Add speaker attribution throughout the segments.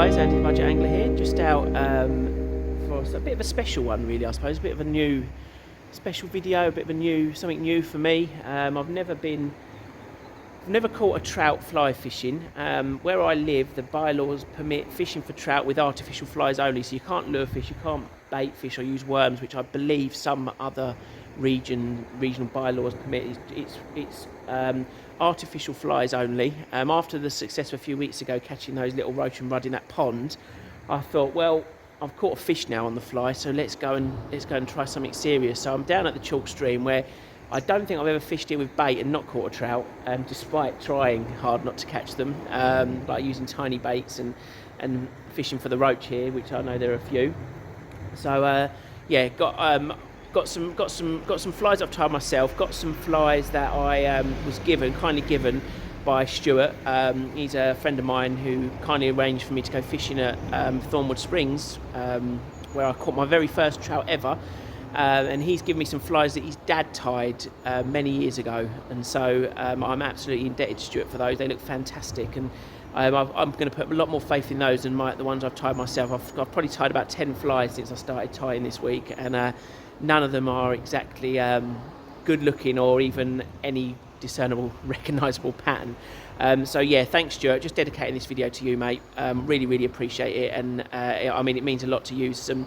Speaker 1: guys, Andy Budget Angler here, just out for a bit of a special one really, I suppose, a bit of a new special video, a bit of something new for me. I've never caught a trout fly fishing. Where I live, the bylaws permit fishing for trout with artificial flies only, so you can't lure fish, you can't bait fish or use worms, which I believe some other regional bylaws permit. It's artificial flies only. After the success of a few weeks ago catching those little roach and rudd in that pond, I thought, well, I've caught a fish now on the fly, so let's go and try something serious. So I'm down at the chalk stream, where I don't think I've ever fished here with bait and not caught a trout, despite trying hard not to catch them, like using tiny baits and fishing for the roach here, which I know there are a few. So yeah, got some flies I've tied myself. Got some flies that I was kindly given by Stuart. He's a friend of mine who kindly arranged for me to go fishing at Thornwood Springs, where I caught my very first trout ever. And he's given me some flies that his dad tied many years ago, and so I'm absolutely indebted to Stuart for those. They look fantastic, and I'm going to put a lot more faith in those than the ones I've tied myself. I've probably tied about 10 flies since I started tying this week, and none of them are exactly good looking or even any discernible, recognisable pattern. So yeah, thanks Stuart, just dedicating this video to you, mate. Really appreciate it, and I mean, it means a lot to use some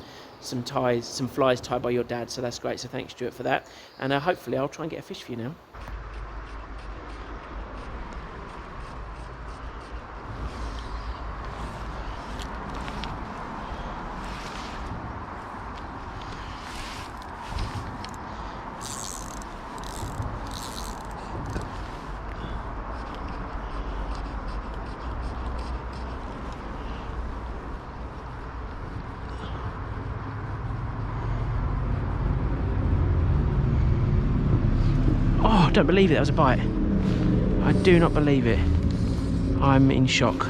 Speaker 1: flies tied by your dad, so that's great. So thanks Stuart for that, and hopefully I'll try and get a fish for you now. Oh, I don't believe it, that was a bite. I do not believe it. I'm in shock.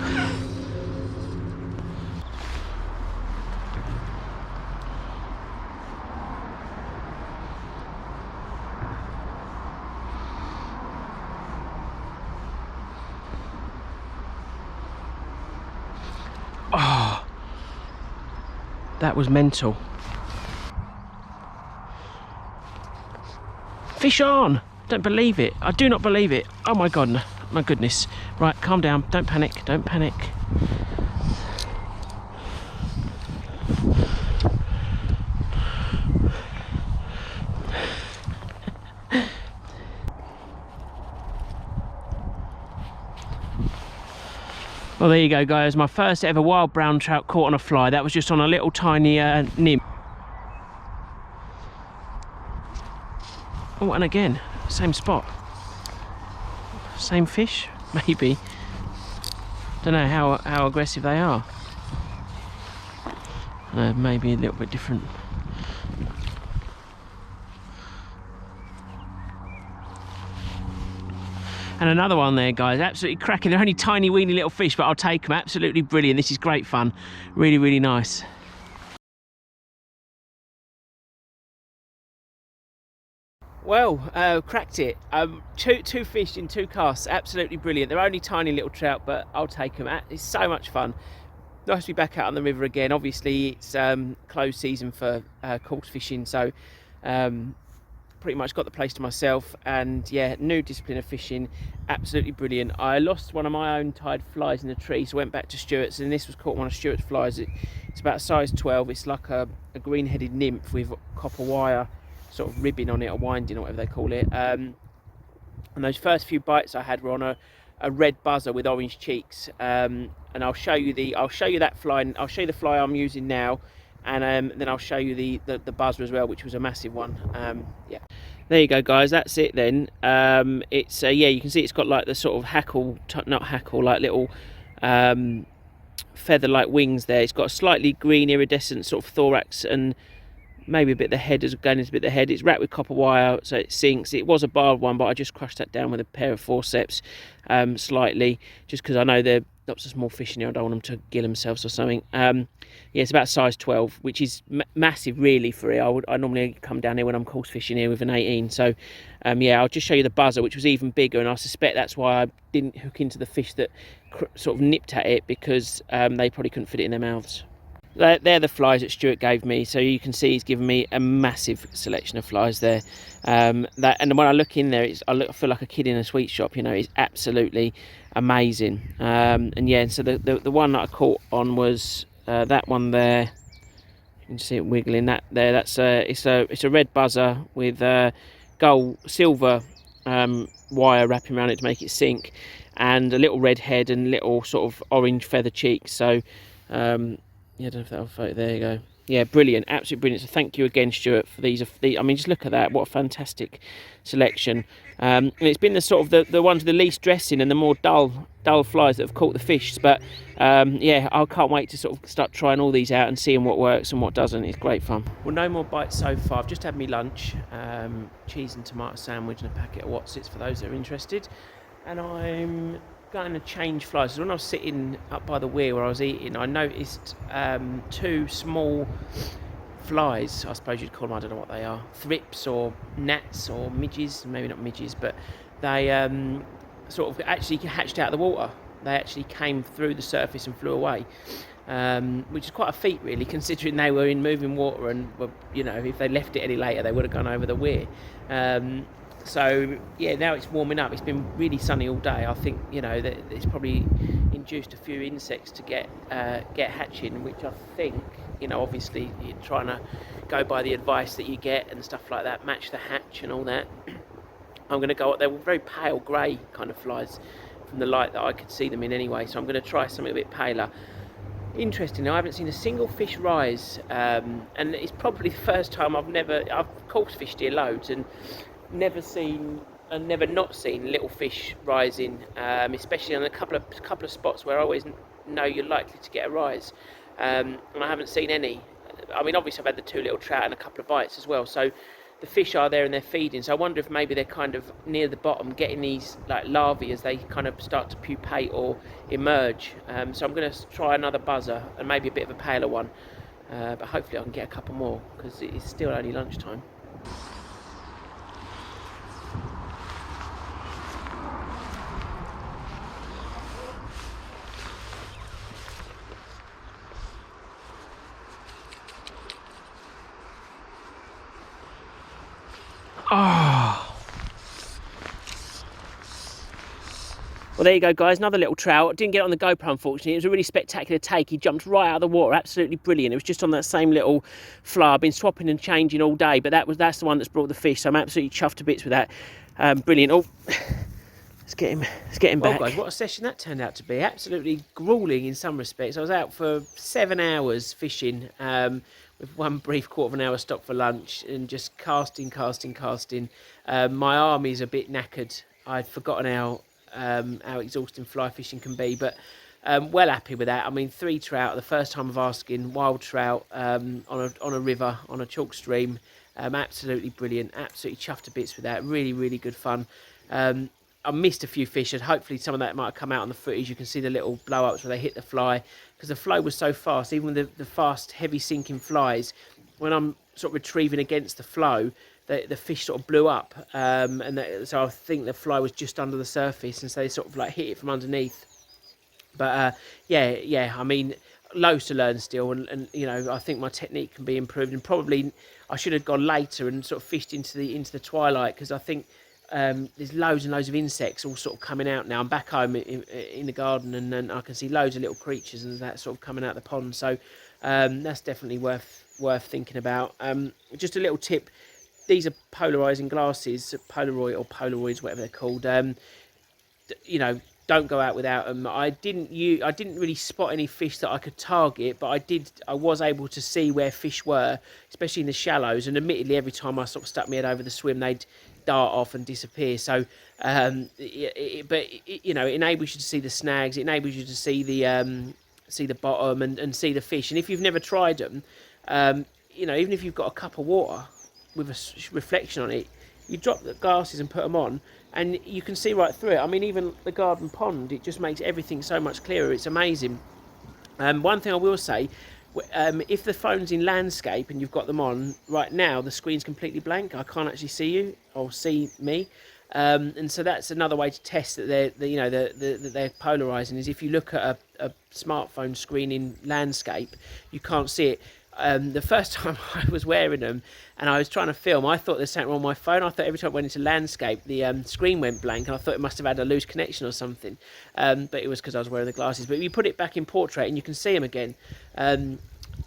Speaker 1: Oh, that was mental. Fish on! Don't believe it. I do not believe it. Oh my god, no, my goodness. Right, calm down. Don't panic. Don't panic. Well, there you go, guys. My first ever wild brown trout caught on a fly. That was just on a little tiny nymph. Oh, and again, same spot, same fish, maybe. Don't know how aggressive they are. Maybe a little bit different. And another one there, guys, absolutely cracking. They're only tiny weeny little fish, but I'll take them. Absolutely brilliant. This is great fun. Really nice. Well, cracked it. Two fish in 2 casts. Absolutely brilliant. They're only tiny little trout, but I'll take them. It's so much fun. Nice to be back out on the river again. Obviously, it's closed season for coarse fishing, so pretty much got the place to myself. And yeah, new discipline of fishing. Absolutely brilliant. I lost one of my own tied flies in the tree, so went back to Stuart's, and this was caught one of Stuart's flies. It's about size 12. It's like a green-headed nymph with copper wire sort of ribbing on it, or winding, or whatever they call it. And those first few bites I had were on a red buzzer with orange cheeks. And I'll show you that fly, and I'll show you the fly I'm using now, and then I'll show you the buzzer as well, which was a massive one. Yeah, there you go, guys. That's it then. It's yeah, you can see it's got like the sort of like little feather-like wings there. It's got a slightly green iridescent sort of thorax and maybe a bit of the head is going into a bit of the head. It's wrapped with copper wire, so it sinks. It was a barbed one, but I just crushed that down with a pair of forceps slightly, just because I know they're lots of small fish in here. I don't want them to gill themselves or something. Yeah, it's about size 12, which is massive really for here. I normally come down here when I'm coarse fishing here with an 18. So yeah, I'll just show you the buzzer, which was even bigger, and I suspect that's why I didn't hook into the fish that sort of nipped at it, because they probably couldn't fit it in their mouths. They're the flies that Stuart gave me, so you can see he's given me a massive selection of flies there. And when I look in there, I feel like a kid in a sweet shop. You know, it's absolutely amazing. And yeah, so the one that I caught on was that one there. You can see it wiggling. That there, it's a red buzzer with gold silver wire wrapping around it to make it sink, and a little red head and little sort of orange feather cheeks. So yeah, I don't know if that'll photo. There you go. Yeah, brilliant, absolutely brilliant. So thank you again, Stuart, for these. I mean, just look at that. What a fantastic selection. And it's been the sort of the ones with the least dressing and the more dull flies that have caught the fish. But yeah, I can't wait to sort of start trying all these out and seeing what works and what doesn't. It's great fun. Well, no more bites so far. I've just had me lunch, cheese and tomato sandwich and a packet of Watsits for those that are interested. And I'm going to change flies. So when I was sitting up by the weir where I was eating, I noticed two small flies, I suppose you'd call them, I don't know what they are, thrips or gnats or midges, maybe not midges, but they sort of actually hatched out of the water. They actually came through the surface and flew away, which is quite a feat really, considering they were in moving water, and were, you know, if they left it any later they would have gone over the weir. So yeah, now it's warming up. It's been really sunny all day. I think, you know, that it's probably induced a few insects to get hatching, which I think, you know, obviously you're trying to go by the advice that you get and stuff like that, match the hatch and all that. I'm going to go. They were very pale grey kind of flies from the light that I could see them in anyway. So I'm going to try something a bit paler. Interestingly, I haven't seen a single fish rise, and it's probably the first time I've coarse fished here loads and never not seen little fish rising, especially on a couple of spots where I always know you're likely to get a rise, and I haven't seen any. I mean, obviously I've had the two little trout and a couple of bites as well, so the fish are there and they're feeding. So I wonder if maybe they're kind of near the bottom getting these like larvae as they kind of start to pupate or emerge. So I'm going to try another buzzer and maybe a bit of a paler one, but hopefully I can get a couple more because it's still only lunchtime. Oh. Well, there you go, guys. Another little trout. Didn't get it on the GoPro, unfortunately. It was a really spectacular take. He jumped right out of the water. Absolutely brilliant. It was just on that same little fly. I've been swapping and changing all day, but that's the one that's brought the fish. So I'm absolutely chuffed to bits with that. Brilliant. Oh, let's get him back. Well, guys, what a session that turned out to be. Absolutely grueling in some respects. I was out for 7 hours fishing, with one brief quarter of an hour stop for lunch, and just casting. My arm is a bit knackered. I'd forgotten how exhausting fly fishing can be, but well happy with that. I mean, 3 trout, the first time of asking, wild trout on a river, on a chalk stream. Absolutely brilliant, absolutely chuffed to bits with that. Really good fun. I missed a few fish, and hopefully some of that might have come out on the footage. You can see the little blow-ups where they hit the fly, because the flow was so fast. Even with the fast, heavy sinking flies, when I'm sort of retrieving against the flow, the fish sort of blew up, so I think the fly was just under the surface, and so they sort of like hit it from underneath. But yeah, I mean, loads to learn still, and you know, I think my technique can be improved, and probably I should have gone later and sort of fished into the twilight, because I think there's loads and loads of insects all sort of coming out now. I'm back home in the garden, and then I can see loads of little creatures and that sort of coming out of the pond. So that's definitely worth thinking about. Just a little tip: these are polarizing glasses, Polaroids, whatever they're called. You know, don't go out without them. I didn't really spot any fish that I could target, but I was able to see where fish were, especially in the shallows. And admittedly, every time I sort of stuck my head over the swim, they'd dart off and disappear. So you know, it enables you to see the snags, it enables you to see the bottom and see the fish. And if you've never tried them, you know, even if you've got a cup of water with a reflection on it, you drop the glasses and put them on, and you can see right through it. I mean, even the garden pond, it just makes everything so much clearer. It's amazing. One thing I will say, if the phone's in landscape and you've got them on right now, the screen's completely blank. I can't actually see you or see me, and so that's another way to test that they're polarizing. Is if you look at a smartphone screen in landscape, you can't see it. The first time I was wearing them and I was trying to film, I thought there's something wrong with my phone. I thought every time I went into landscape, the screen went blank, and I thought it must have had a loose connection or something. But it was because I was wearing the glasses. But you put it back in portrait and you can see them again.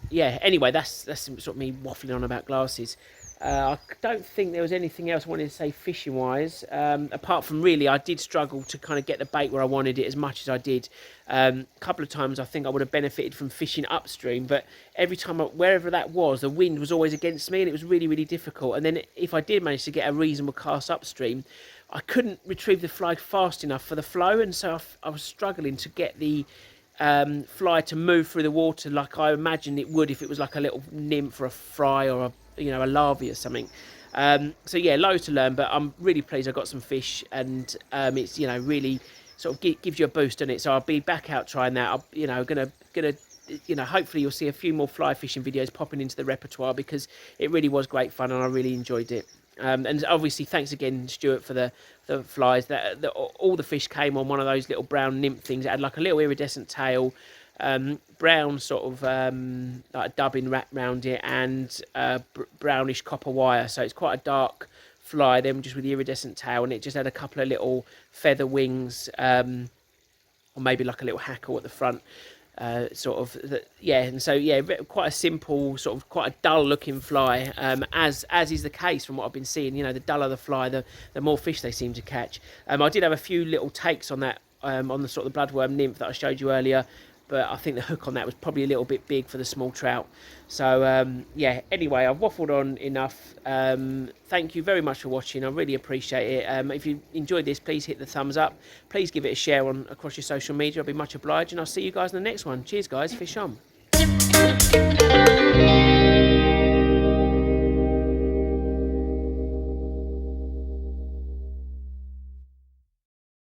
Speaker 1: Yeah, anyway, that's sort of me waffling on about glasses. I don't think there was anything else I wanted to say fishing wise, apart from really I did struggle to kind of get the bait where I wanted it as much as I did. A couple of times I think I would have benefited from fishing upstream, but every time wherever that was, the wind was always against me, and it was really, really difficult. And then if I did manage to get a reasonable cast upstream, I couldn't retrieve the fly fast enough for the flow, and so I was struggling to get the fly to move through the water like I imagined it would if it was like a little nymph or a fry or a larvae or something. So yeah, loads to learn, but I'm really pleased I got some fish, and it's really sort of gives you a boost, doesn't it? So I'll be back out trying that. Gonna hopefully you'll see a few more fly fishing videos popping into the repertoire, because it really was great fun and I really enjoyed it. And obviously thanks again, Stuart, for the flies. All the fish came on one of those little brown nymph things that had like a little iridescent tail, brown sort of like a dubbing wrapped around it, and brownish copper wire. So it's quite a dark fly, then just with the iridescent tail, and it just had a couple of little feather wings, or maybe like a little hackle at the front. And so quite a simple, sort of quite a dull looking fly, as is the case from what I've been seeing. The duller the fly, the more fish they seem to catch. I did have a few little takes on that, on the sort of the bloodworm nymph that I showed you earlier, but I think the hook on that was probably a little bit big for the small trout. So anyway, I've waffled on enough. Thank you very much for watching. I really appreciate it. If you enjoyed this, please hit the thumbs up. Please give it a share across your social media. I'll be much obliged, and I'll see you guys in the next one. Cheers guys, fish on.